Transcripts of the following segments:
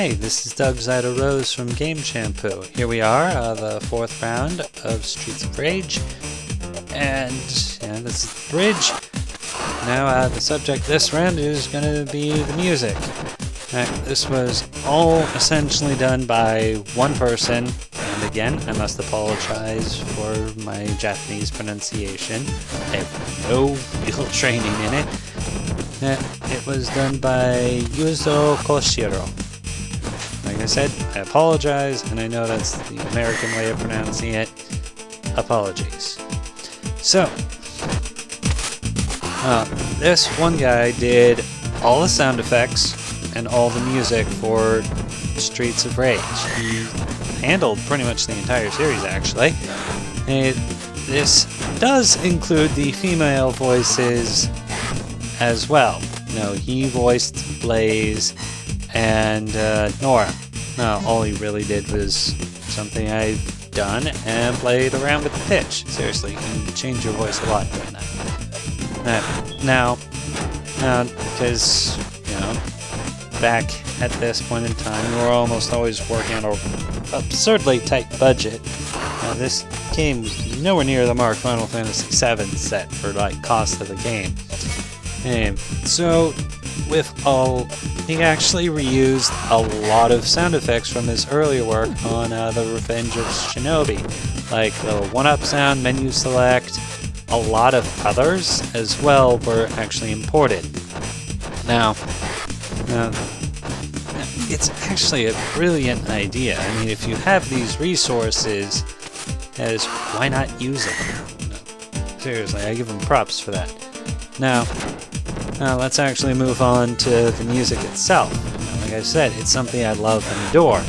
Hey, this is Doug Zyda Rose from GameShampoo. Here we are, the fourth round of Streets of Rage. And this is the bridge. Now, the subject this round is going to be the music. This was all essentially done by one person. And again, I must apologize for my Japanese pronunciation. I have no real training in it. It was done by Yuzo Koshiro. Like I said, I apologize, and I know that's the American way of pronouncing it. Apologies. So, this one guy did all the sound effects and all the music for Streets of Rage. He handled pretty much the entire series, actually. And this does include the female voices as well. No, he voiced Blaze and Nora. All he really did was something I've done and played around with the pitch. Seriously, you can change your voice a lot doing that. Now, because, back at this point in time, we were almost always working on an absurdly tight budget. This game was nowhere near the mark Final Fantasy VII set for, cost of the game. And so, he actually reused a lot of sound effects from his earlier work on The Revenge of Shinobi, like the 1-up sound, menu select. A lot of others as well were actually imported. Now, it's actually a brilliant idea. I mean, if you have these resources, why not use them? Seriously, I give them props for that. Now, let's actually move on to the music itself. Like I said, it's something I love and adore.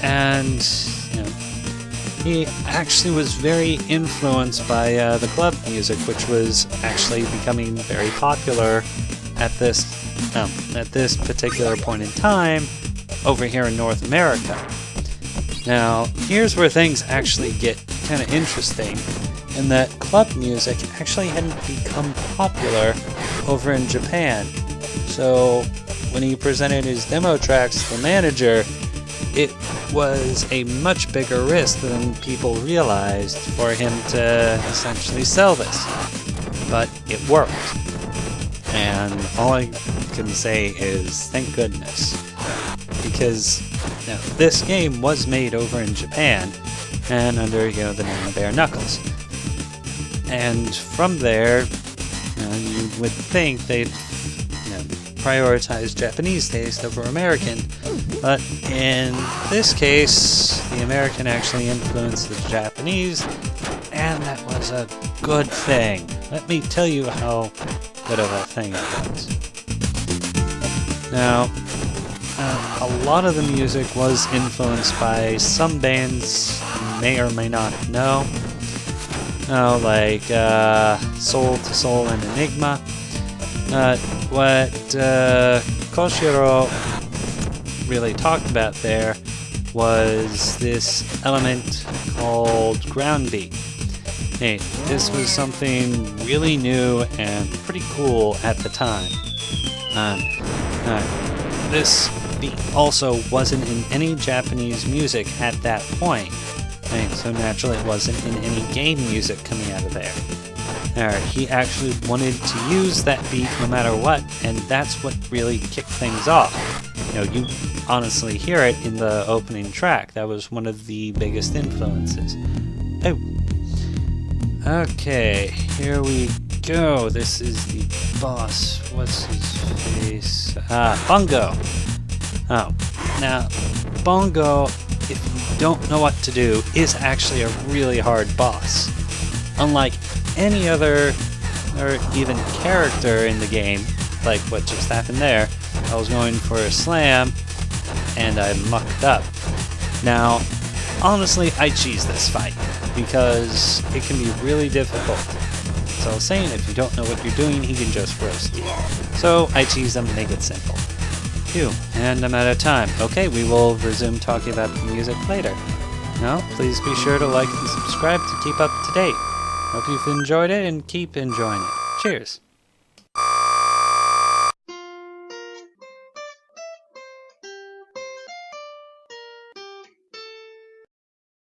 And he actually was very influenced by the club music, which was actually becoming very popular at this particular point in time over here in North America. Now, here's where things actually get kind of interesting, in that club music actually hadn't become popular over in Japan. So when he presented his demo tracks to the manager, it was a much bigger risk than people realized for him to essentially sell this. But it worked. And all I can say is thank goodness. Because this game was made over in Japan and under the name Bare Knuckles. And from there, you would think they'd prioritize Japanese taste over American, but in this case, the American actually influenced the Japanese, and that was a good thing. Let me tell you how good of a thing it was. Now, a lot of the music was influenced by some bands you may or may not know. Like Soul to Soul and Enigma. What Koshiro really talked about there was this element called ground beat. Hey, this was something really new and pretty cool at the time. This beat also wasn't in any Japanese music at that point. So naturally it wasn't in any game music coming out of there. He actually wanted to use that beat no matter what, and that's what really kicked things off. You honestly hear it in the opening track. That was one of the biggest influences. Oh. Okay, here we go. This is the boss. What's his face? Bongo. Oh, now, Bongo, if you don't know what to do, is actually a really hard boss. Unlike any other, or even character in the game, like what just happened there, I was going for a slam, and I mucked up. Now, honestly, I cheese this fight, because it can be really difficult. So I was saying, if you don't know what you're doing, he can just roast you. So I cheese them to make it simple. Phew, and I'm out of time. Okay, we will resume talking about the music later. Now, please be sure to like and subscribe to keep up to date. Hope you've enjoyed it and keep enjoying it. Cheers.